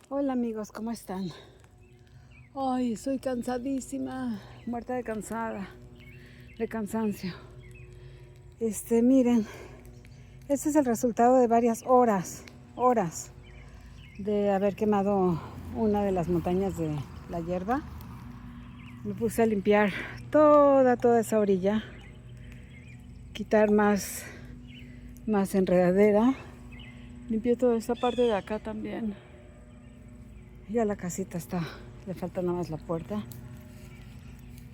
Hola amigos, ¿cómo están? Ay, soy cansadísima, muerta de cansancio. Miren, este es el resultado de varias horas de haber quemado una de las montañas de la hierba. Me puse a limpiar toda esa orilla, quitar más enredadera. Limpié toda esta parte de acá también. Ya la casita está, le falta nada más la puerta.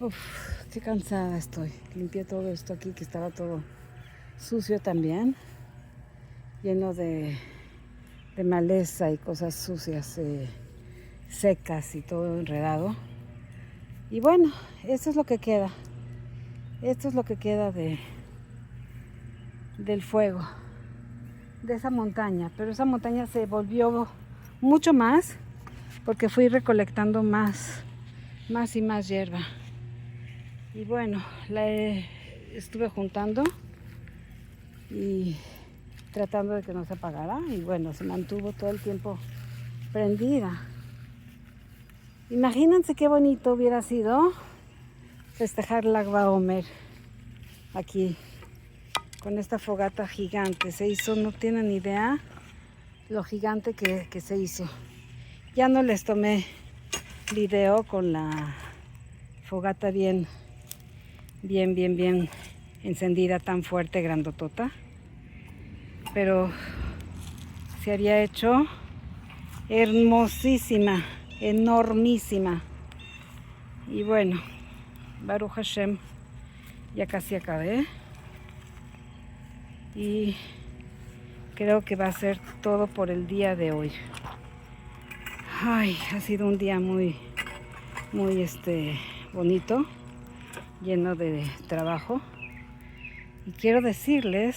Uf, qué cansada estoy. Limpié todo esto aquí que estaba todo sucio también, lleno de maleza y cosas sucias, secas y todo enredado. Y bueno, esto es lo que queda. Esto es lo que queda del fuego, de esa montaña. Pero esa montaña se volvió mucho más porque fui recolectando más y más hierba. Y bueno, estuve juntando y tratando de que no se apagara. Y bueno, se mantuvo todo el tiempo prendida. Imagínense qué bonito hubiera sido festejar Lag BaOmer aquí con esta fogata gigante. Se hizo, no tienen idea lo gigante que se hizo. Ya no les tomé video con la fogata bien encendida, tan fuerte, grandotota, pero se había hecho hermosísima, enormísima. Y bueno, Baruch Hashem, ya casi acabé y creo que va a ser todo por el día de hoy. Ay, ha sido un día muy bonito, lleno de trabajo. Y quiero decirles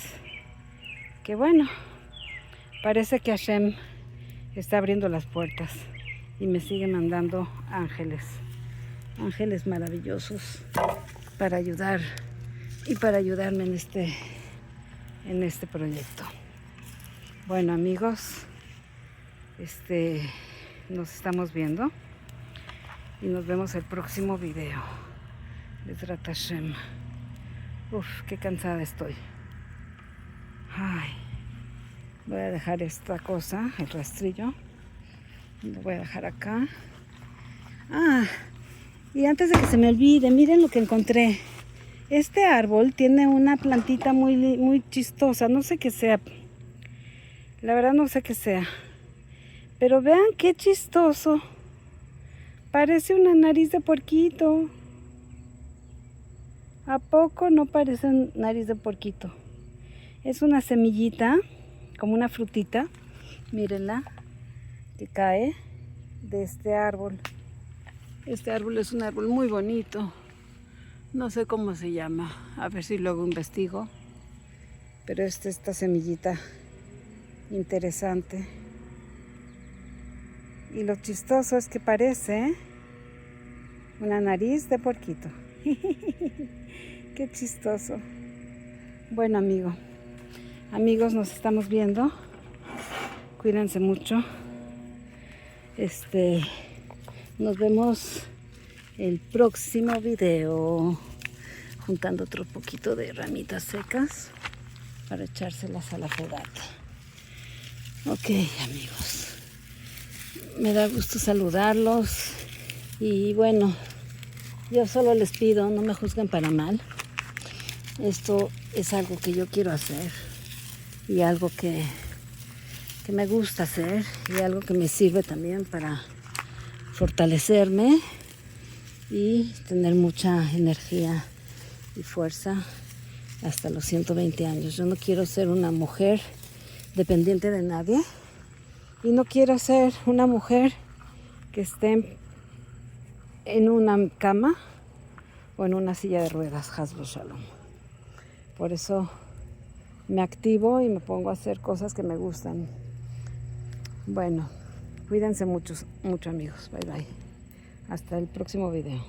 que bueno, parece que Hashem está abriendo las puertas y me sigue mandando ángeles maravillosos para ayudar y para ayudarme en este proyecto. Bueno amigos, nos estamos viendo y nos vemos el próximo video. Bezrat Hashem. Uf, qué cansada estoy. Ay, voy a dejar esta cosa, el rastrillo. Lo voy a dejar acá. Y antes de que se me olvide, miren lo que encontré. Este árbol tiene una plantita muy chistosa. No sé qué sea. La verdad no sé qué sea. Pero vean qué chistoso. Parece una nariz de puerquito. ¿A poco no parece nariz de puerquito? Es una semillita, como una frutita. Mírenla, que cae de este árbol. Este árbol es un árbol muy bonito. No sé cómo se llama. A ver si luego investigo. Pero esta semillita interesante. Y lo chistoso es que parece una nariz de puerquito. Qué chistoso. Bueno, amigos, nos estamos viendo. Cuídense mucho. Nos vemos el próximo video, juntando otro poquito de ramitas secas para echárselas a la fogata. Ok, amigos, me da gusto saludarlos y bueno, yo solo les pido, no me juzguen para mal. Esto es algo que yo quiero hacer y algo que me gusta hacer y algo que me sirve también para fortalecerme y tener mucha energía y fuerza hasta los 120 años. Yo no quiero ser una mujer dependiente de nadie y no quiero ser una mujer que esté en una cama o en una silla de ruedas, Haz v'Shalom. Por eso me activo y me pongo a hacer cosas que me gustan. Bueno, cuídense mucho amigos. Bye bye. Hasta el próximo video.